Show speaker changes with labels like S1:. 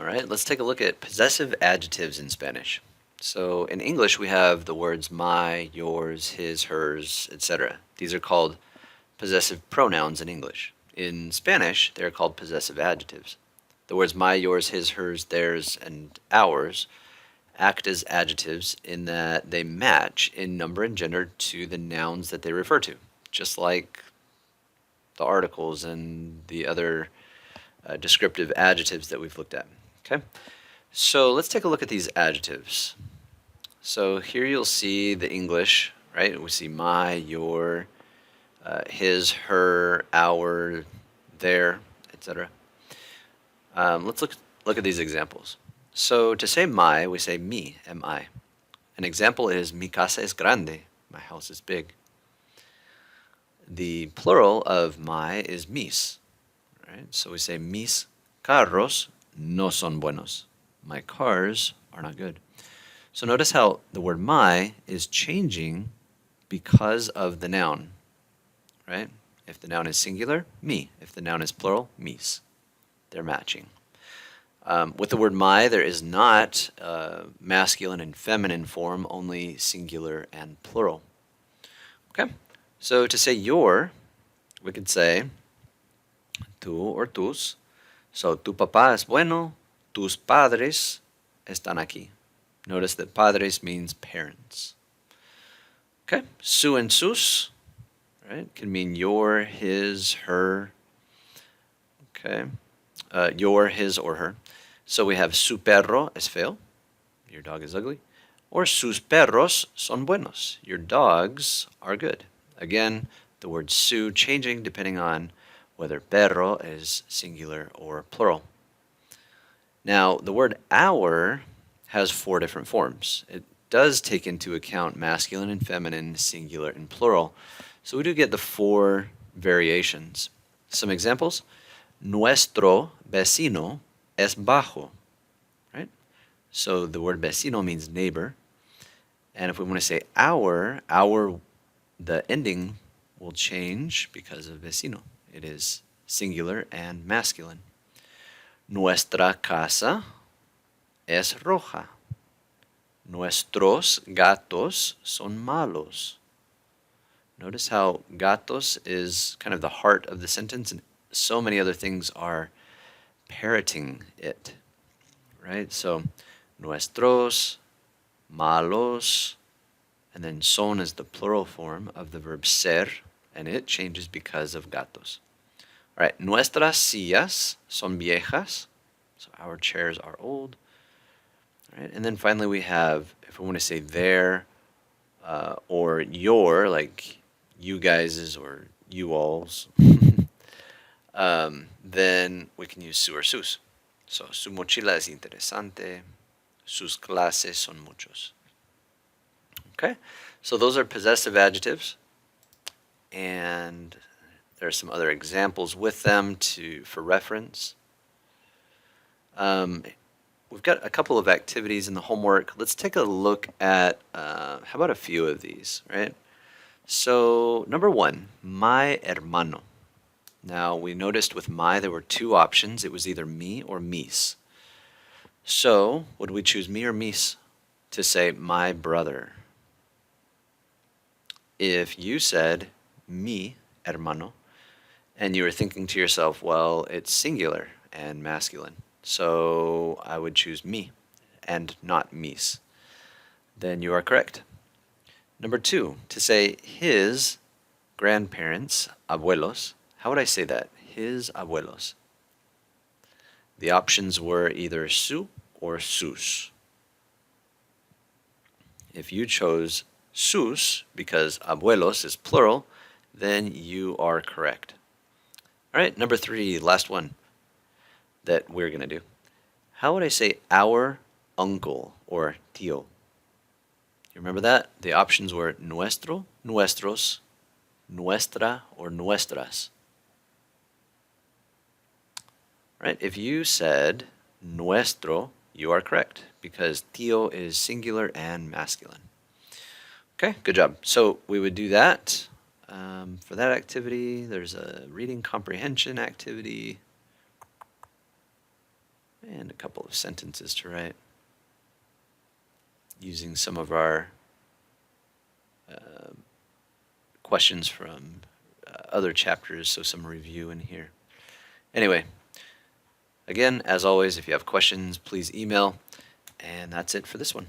S1: All right, let's take a look at possessive adjectives in Spanish. So in English, we have the words my, yours, his, hers, etc. These are called possessive pronouns in English. In Spanish, they're called possessive adjectives. The words my, yours, his, hers, theirs, and ours act as adjectives in that they match in number and gender to the nouns that they refer to, just like the articles and the other descriptive adjectives that we've looked at. Okay, so let's take a look at these adjectives. So here you'll see the English, right? We see my, your, his, her, our, their, etc. Let's look at these examples. So to say my, we say mi, M-I. An example is mi casa es grande, my house is big. The plural of my is mis, right? So we say mis carros no son buenos. My cars are not good. So notice how the word my is changing because of the noun, right? If the noun is singular, mi. If the noun is plural, mis. They're matching. With the word my, there is not masculine and feminine form, only singular and plural. Okay, so to say your, we could say tú or tus. So tu papá es bueno, tus padres están aquí. Notice that padres means parents. Okay, su and sus, right, can mean your, his, her. Okay, your, his, or her. So we have su perro es feo, your dog is ugly, or sus perros son buenos, your dogs are good. Again, the word su changing depending on whether perro is singular or plural. Now, the word our has 4 different forms. It does take into account masculine and feminine, singular and plural. So we do get the 4 variations. Some examples: nuestro vecino es bajo, right? So the word vecino means neighbor. And if we want to say our, the ending will change because of vecino. It is singular and masculine. Nuestra casa es roja. Nuestros gatos son malos. Notice how gatos is kind of the heart of the sentence, and so many other things are parroting it, right? So nuestros, malos, and then son is the plural form of the verb ser, and it changes because of gatos. All right, nuestras sillas son viejas, so our chairs are old. All right, and then finally we have, if we want to say their or your, like you guys's or you all's, then we can use su or sus. So su mochila es interesante, sus clases son muchos. Okay, so those are possessive adjectives, and there are some other examples with them for reference. We've got a couple of activities in the homework. Let's take a look at, how about a few of these, right? So number 1, my hermano. Now we noticed with my there were 2 options. It was either mi or mis. So would we choose mi or mis to say my brother? If you said mi hermano, and you were thinking to yourself, well, it's singular and masculine, so I would choose mi and not mis, then you are correct. Number 2, to say his grandparents, abuelos, how would I say that? His abuelos. The options were either su or sus. If you chose sus because abuelos is plural, then you are correct. All right, number 3, last one that we're going to do. How would I say our uncle or tío? You remember that? The options were nuestro, nuestros, nuestra, or nuestras. Right? If you said nuestro, you are correct because tío is singular and masculine. Okay, good job. So we would do that. For that activity, there's a reading comprehension activity. and a couple of sentences to write using some of our questions from other chapters, so some review in here. Anyway, again, as always, if you have questions, please email, and that's it for this one.